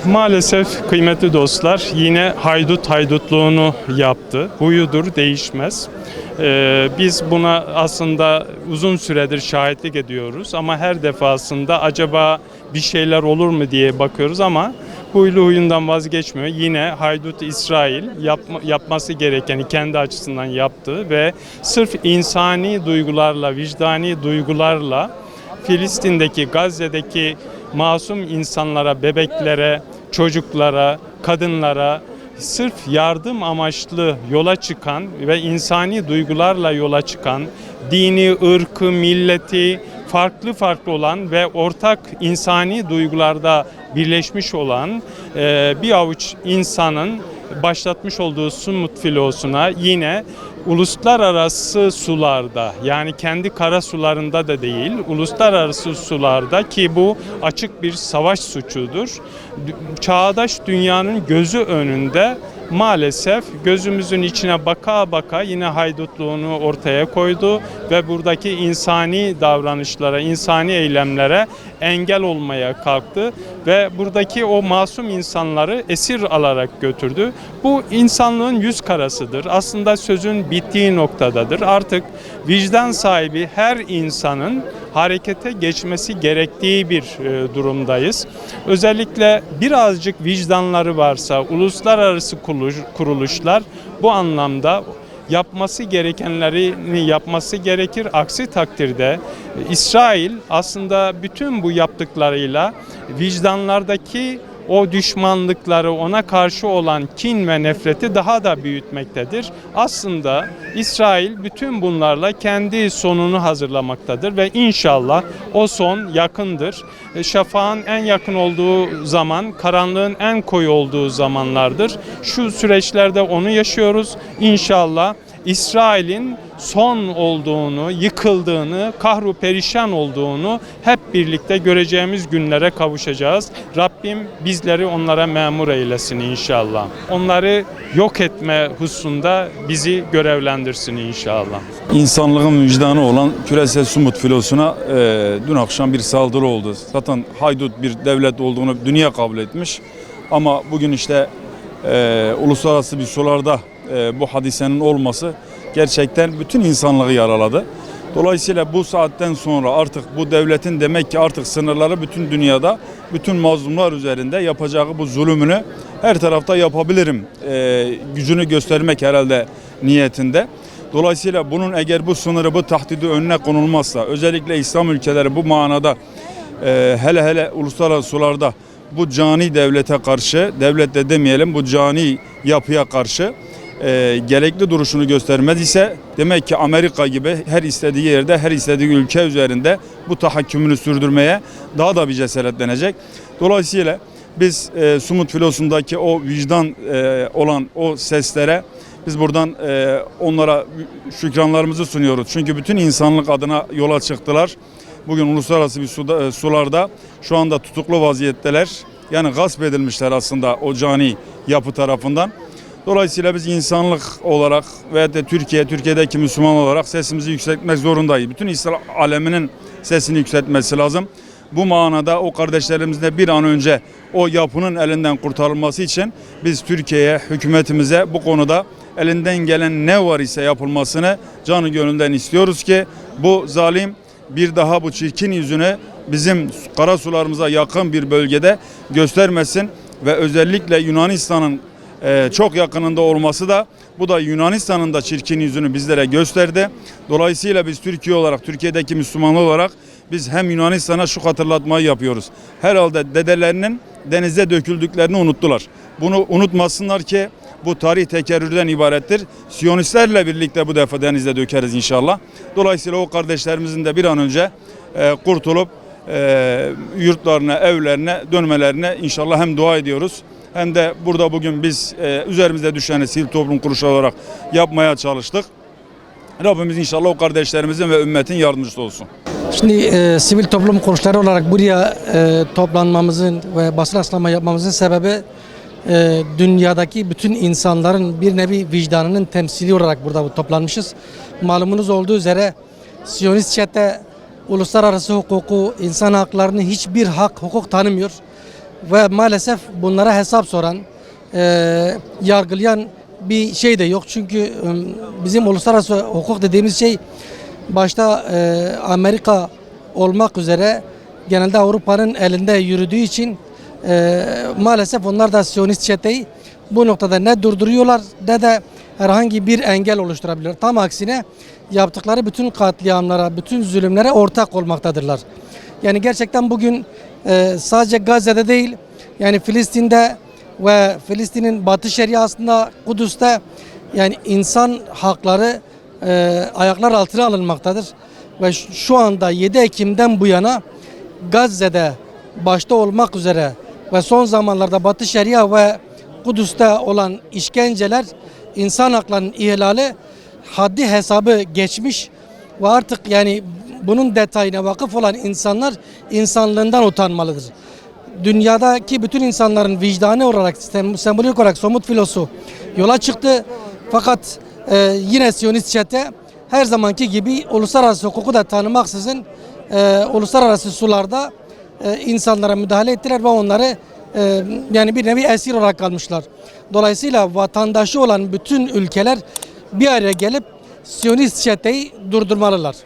Maalesef kıymetli dostlar yine haydut haydutluğunu yaptı. Huyudur, değişmez. Biz buna aslında uzun süredir şahitlik ediyoruz ama her defasında acaba bir şeyler olur mu diye bakıyoruz ama huylu huyundan vazgeçmiyor. Yine haydut İsrail yapması gerekeni kendi açısından yaptı ve sırf insani duygularla, vicdani duygularla Filistin'deki, Gazze'deki masum insanlara, bebeklere, çocuklara, kadınlara sırf yardım amaçlı yola çıkan ve insani duygularla yola çıkan, dini, ırkı, milleti farklı olan ve ortak insani duygularda birleşmiş olan bir avuç insanın başlatmış olduğu Sumut filosuna yine uluslararası sularda, yani kendi kara sularında da değil, uluslararası sularda, ki bu açık bir savaş suçudur. Çağdaş dünyanın gözü önünde maalesef gözümüzün içine baka baka yine haydutluğunu ortaya koydu ve buradaki insani davranışlara, insani eylemlere engel olmaya kalktı ve buradaki o masum insanları esir alarak götürdü. Bu insanlığın yüz karasıdır. Aslında sözün bittiği noktadadır. Artık vicdan sahibi her insanın harekete geçmesi gerektiği bir durumdayız. Özellikle birazcık vicdanları varsa uluslararası kuruluşlar bu anlamda yapması gerekenlerini yapması gerekir. Aksi takdirde İsrail aslında bütün bu yaptıklarıyla vicdanlardaki o düşmanlıkları, ona karşı olan kin ve nefreti daha da büyütmektedir. Aslında İsrail bütün bunlarla kendi sonunu hazırlamaktadır ve inşallah o son yakındır. Şafağın en yakın olduğu zaman, karanlığın en koyu olduğu zamanlardır. Şu süreçlerde onu yaşıyoruz. İnşallah İsrail'in son olduğunu, yıkıldığını, kahru perişan olduğunu hep birlikte göreceğimiz günlere kavuşacağız. Rabbim bizleri onlara memur eylesin inşallah. Onları yok etme hususunda bizi görevlendirsin inşallah. İnsanlığın vicdanı olan küresel Sumut filosuna dün akşam bir saldırı oldu. Zaten haydut bir devlet olduğunu dünya kabul etmiş. Ama bugün işte uluslararası bir sularda bu hadisenin olması gerçekten bütün insanlığı yaraladı. Dolayısıyla bu saatten sonra artık bu devletin demek ki artık sınırları bütün dünyada, bütün mazlumlar üzerinde yapacağı bu zulümünü her tarafta yapabilirim gücünü göstermek herhalde niyetinde. Dolayısıyla bunun eğer bu sınırı, bu tahdidi önüne konulmazsa, özellikle İslam ülkeleri bu manada hele uluslararası sularda bu cani devlete karşı, devlet de demeyelim, bu cani yapıya karşı gerekli duruşunu göstermez ise demek ki Amerika gibi her istediği yerde, her istediği ülke üzerinde bu tahakkümünü sürdürmeye daha da bir cesaretlenecek. Dolayısıyla biz Sumut filosundaki o vicdan olan o seslere biz buradan onlara şükranlarımızı sunuyoruz. Çünkü bütün insanlık adına yola çıktılar. Bugün uluslararası bir sularda şu anda tutuklu vaziyetteler. Yani gasp edilmişler aslında o cani yapı tarafından. Dolayısıyla biz insanlık olarak ve de Türkiye'deki Müslüman olarak sesimizi yükseltmek zorundayız. Bütün İslam aleminin sesini yükseltmesi lazım. Bu manada o kardeşlerimizin de bir an önce o yapının elinden kurtarılması için biz Türkiye'ye, hükümetimize bu konuda elinden gelen ne var ise yapılmasını canı gönülden istiyoruz ki bu zalim bir daha bu çirkin yüzünü bizim karasularımıza yakın bir bölgede göstermesin ve özellikle Yunanistan'ın çok yakınında olması da bu da Yunanistan'ın da çirkin yüzünü bizlere gösterdi. Dolayısıyla biz Türkiye olarak, Türkiye'deki Müslümanlar olarak biz hem Yunanistan'a şu hatırlatmayı yapıyoruz. Herhalde dedelerinin denize döküldüklerini unuttular. Bunu unutmasınlar ki bu tarih tekerrürden ibarettir. Siyonistlerle birlikte bu defa denize dökeriz inşallah. Dolayısıyla o kardeşlerimizin de bir an önce kurtulup yurtlarına, evlerine dönmelerine inşallah hem dua ediyoruz. Hem de burada bugün biz üzerimizde düşeni sivil toplum kuruluşu olarak yapmaya çalıştık. Rabbimiz inşallah o kardeşlerimizin ve ümmetin yardımcısı olsun. Şimdi sivil toplum kuruluşları olarak buraya toplanmamızın ve basın açıklama yapmamızın sebebi dünyadaki bütün insanların bir nevi vicdanının temsili olarak burada toplanmışız. Malumunuz olduğu üzere Siyonist çete uluslararası hukuku, insan haklarını hiçbir hak, hukuk tanımıyor. ve maalesef bunlara hesap soran, yargılayan bir şey de yok. Çünkü bizim uluslararası hukuk dediğimiz şey başta Amerika olmak üzere genelde Avrupa'nın elinde yürüdüğü için maalesef onlar da Siyonist çeteyi bu noktada ne durduruyorlar ne de herhangi bir engel oluşturabilir. Tam aksine yaptıkları bütün katliamlara, bütün zulümlere ortak olmaktadırlar. Yani gerçekten bugün sadece Gazze'de değil, yani Filistin'de ve Filistin'in Batı Şeriası'nda, Kudüs'te yani insan hakları ayaklar altına alınmaktadır. Ve şu anda 7 Ekim'den bu yana Gazze'de başta olmak üzere ve son zamanlarda Batı Şeria ve Kudüs'te olan işkenceler, insan haklarının ihlali haddi hesabı geçmiş ve artık yani bunun detayına vakıf olan insanlar insanlığından utanmalıdır. Dünyadaki bütün insanların vicdanı olarak, sembolik olarak somut filosu yola çıktı. Fakat yine Siyonist çete her zamanki gibi uluslararası hukuku da tanımaksızın uluslararası sularda insanlara müdahale ettiler ve onları yani bir nevi esir olarak kalmışlar. Dolayısıyla vatandaşı olan bütün ülkeler bir araya gelip Siyonist çeteyi durdurmalılar.